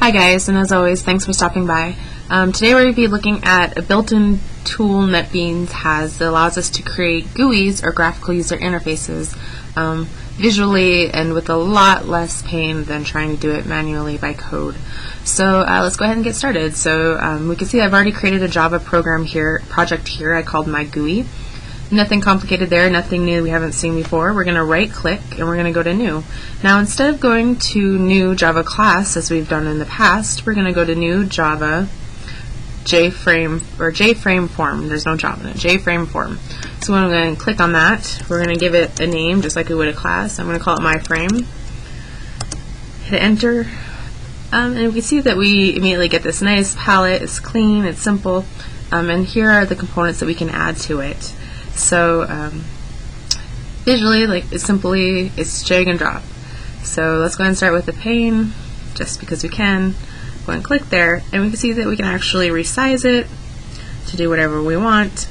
Hi guys, and as always, thanks for stopping by. Today we're going to be looking at a built-in tool Netbeans has that allows us to create GUIs, or graphical user interfaces, visually and with a lot less pain than trying to do it manually by code. So let's go ahead and get started. So we can see I've already created a Java project here I called my GUI. Nothing complicated there, nothing new we haven't seen before. We're going to right click and we're going to go to new. Now instead of going to new Java class as we've done in the past, we're going to go to new Java JFrame form. There's no Java in it. JFrame form. So I'm going to click on that. We're going to give it a name just like we would a class. I'm going to call it my frame. Hit enter. And we can see that we immediately get this nice palette. It's clean, it's simple, and here are the components that we can add to it. So visually, it's drag and drop. So let's go ahead and start with the pane, just because we can. Go and click there, and we can see that we can actually resize it to do whatever we want.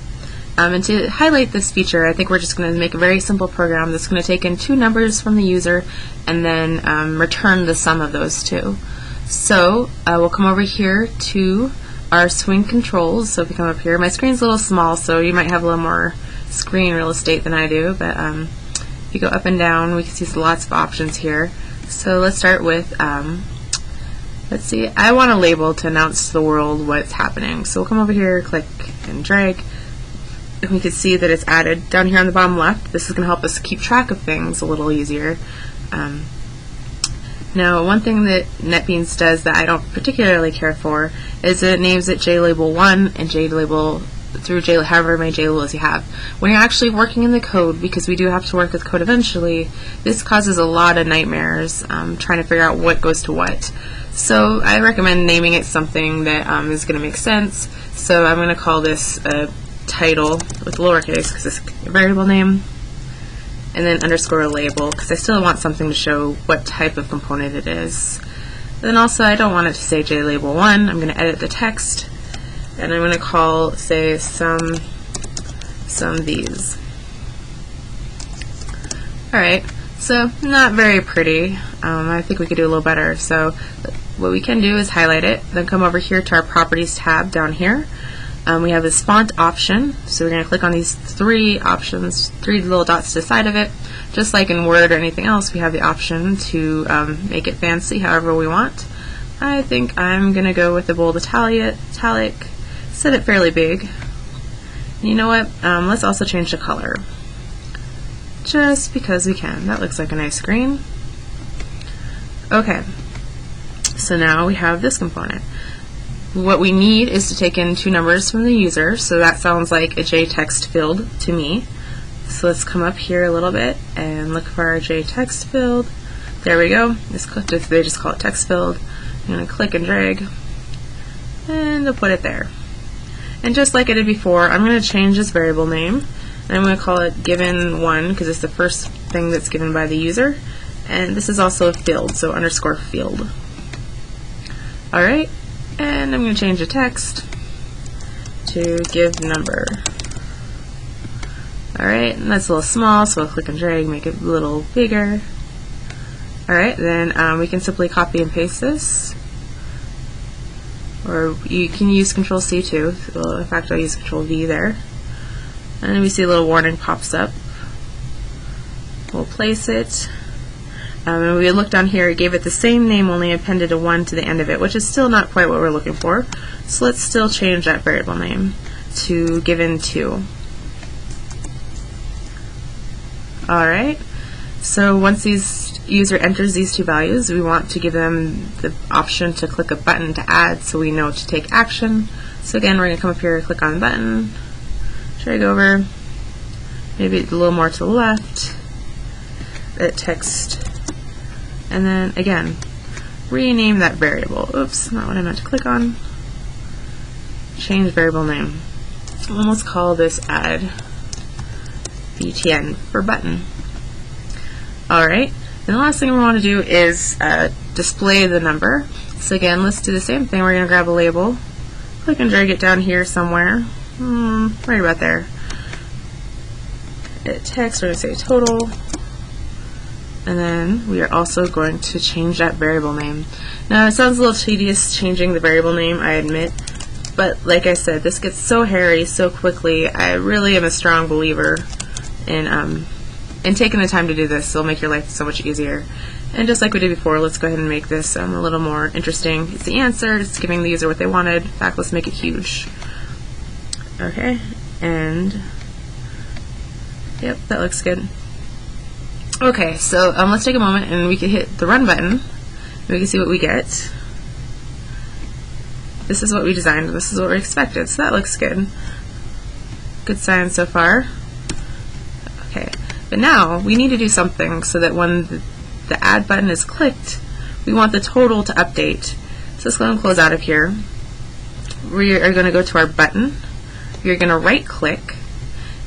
And to highlight this feature, I think we're just going to make a very simple program that's going to take in two numbers from the user and then return the sum of those two. So we'll come over here to our swing controls. So if we come up here, my screen's a little small, so you might have a little more screen real estate than I do, but if you go up and down, we can see lots of options here. So let's start with, let's see, I want a label to announce to the world what's happening. So we'll come over here, click and drag, and we can see that it's added down here on the bottom left. This is going to help us keep track of things a little easier. Now, one thing that Netbeans does that I don't particularly care for is it names it JLabel1 and JLabel through however many JLabels you have. When you're actually working in the code, because we do have to work with code eventually, this causes a lot of nightmares trying to figure out what goes to what. So I recommend naming it something that is going to make sense. So I'm going to call this a title with lowercase because it's a variable name, and then underscore label because I still want something to show what type of component it is. And then also I don't want it to say JLabel1. I'm going to edit the text, and I'm going to call, say, some these. Alright, so not very pretty. I think we could do a little better. So what we can do is highlight it, then come over here to our properties tab down here. We have this font option, so we're going to click on these three options, three little dots to the side of it. Just like in Word or anything else, we have the option to make it fancy however we want. I think I'm going to go with the bold italic, set it fairly big. And you know what? Let's also change the color, just because we can. That looks like a nice green. Okay, so now we have this component. What we need is to take in two numbers from the user, so that sounds like a JText field to me. So let's come up here a little bit and look for our JText field. There we go. They just call it text field. I'm going to click and drag, and I'll put it there. And just like I did before, I'm going to change this variable name, and I'm going to call it given1 because it's the first thing that's given by the user. And this is also a field, so underscore field. Alright. And I'm going to change the text to give number. Alright, and that's a little small, so I'll click and drag, make it a little bigger. Alright, then we can simply copy and paste this. Or you can use Control-C too. Well, in fact, I'll use Control-V there. And we see a little warning pops up. We'll place it. And we look down here, it gave it the same name, only appended a 1 to the end of it, which is still not quite what we're looking for. So let's still change that variable name to given2. Alright, so once these user enters these two values, we want to give them the option to click a button to add so we know to take action. So again, we're going to come up here, click on the button, drag over, maybe a little more to the left, that text. And then again, rename that variable. Oops, not what I meant to click on. Change variable name. And let's call this add btn for button. Alright, and the last thing we want to do is display the number. So again, let's do the same thing. We're going to grab a label, click and drag it down here somewhere. Right about there. Edit text, we're going to say total. And then we are also going to change that variable name. Now it sounds a little tedious changing the variable name, I admit, but like I said, this gets so hairy so quickly. I really am a strong believer in taking the time to do this. It'll make your life so much easier. And just like we did before, let's go ahead and make this a little more interesting. It's the answer, it's giving the user what they wanted. In fact, let's make it huge. Okay, and yep, that looks good. Okay, so let's take a moment and we can hit the run button and we can see what we get. This is what we designed, this is what we expected, so that looks good. Good sign so far. Okay, but now we need to do something so that when the add button is clicked, we want the total to update. So let's go and close out of here. We are going to go to our button. You're going to right click,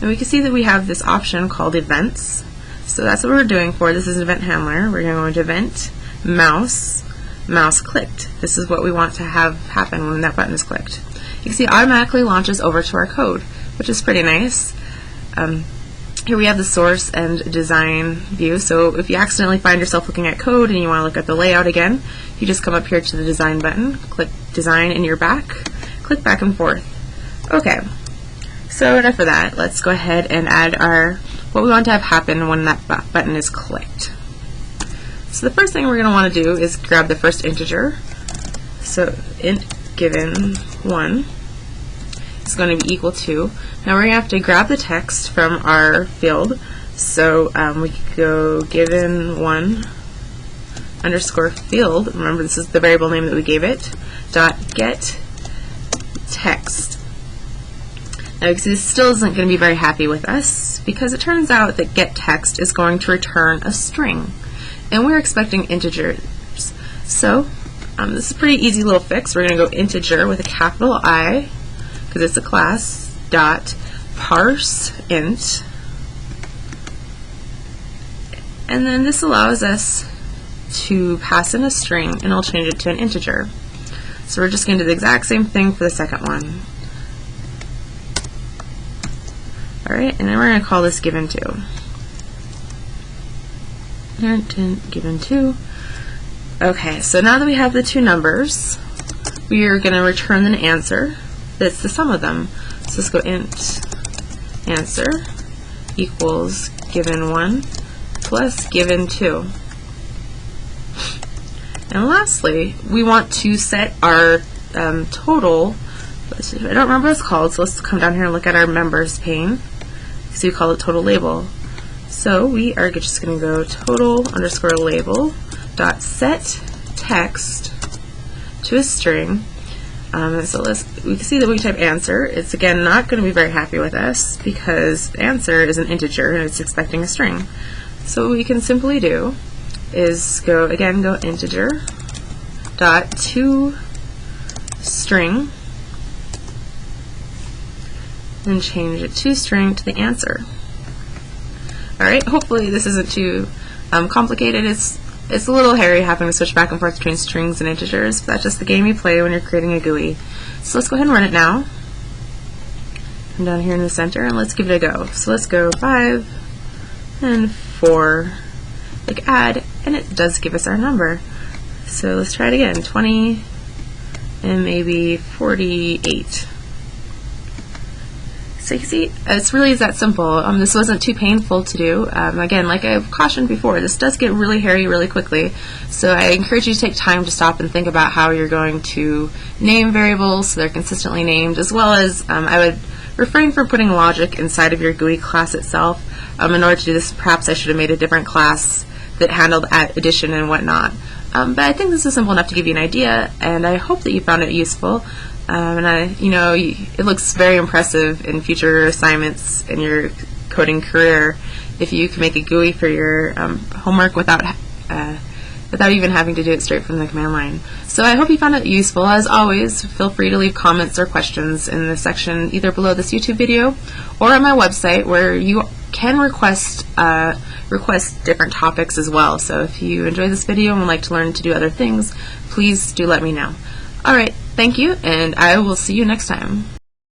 and we can see that we have this option called events. So that's what we're doing for. This is an event handler. We're going to go into event, mouse clicked. This is what we want to have happen when that button is clicked. You can see it automatically launches over to our code, which is pretty nice. Here we have the source and design view. So if you accidentally find yourself looking at code and you want to look at the layout again, you just come up here to the design button, click design in your back, click back and forth. Okay. So enough of that. Let's go ahead and add what we want to have happen when that button is clicked. So the first thing we're going to want to do is grab the first integer. So int given 1 is going to be equal to. Now we're going to have to grab the text from our field. So we could go given 1 underscore field. Remember, this is the variable name that we gave it. Dot get text. Now you can see this still isn't going to be very happy with us because it turns out that getText is going to return a string, and we're expecting integers. So this is a pretty easy little fix. We're going to go integer with a capital I because it's a class, dot parse int, and then this allows us to pass in a string and it'll change it to an integer. So we're just going to do the exact same thing for the second one. Alright, and then we're going to call this given 2. Given 2. Okay, so now that we have the two numbers, we are going to return an answer that's the sum of them. So let's go int answer equals given 1 plus given 2. And lastly, we want to set our total. I don't remember what it's called, so let's come down here and look at our members pane. So we call it total label. So we are just going to go total underscore label dot set text to a string. So we can see that we type answer. It's again not going to be very happy with us because answer is an integer and it's expecting a string. So what we can simply do is go integer dot to string and change it to string to the answer. Alright, hopefully this isn't too complicated. It's a little hairy having to switch back and forth between strings and integers, but that's just the game you play when you're creating a GUI. So let's go ahead and run it now. Come down here in the center and let's give it a go. So let's go 5 and 4, click add, and it does give us our number. So let's try it again, 20 and maybe 48. So you can see, it's really that simple. This wasn't too painful to do. Again, like I've cautioned before, this does get really hairy really quickly. So I encourage you to take time to stop and think about how you're going to name variables so they're consistently named, as well as I would refrain from putting logic inside of your GUI class itself. In order to do this, perhaps I should have made a different class that handled addition and whatnot. But I think this is simple enough to give you an idea, and I hope that you found it useful. It looks very impressive in future assignments in your coding career if you can make a GUI for your homework without even having to do it straight from the command line. So I hope you found it useful. As always, feel free to leave comments or questions in the section either below this YouTube video or on my website, where you can request different topics as well. So if you enjoy this video and would like to learn to do other things, please do let me know. Alright, thank you, and I will see you next time.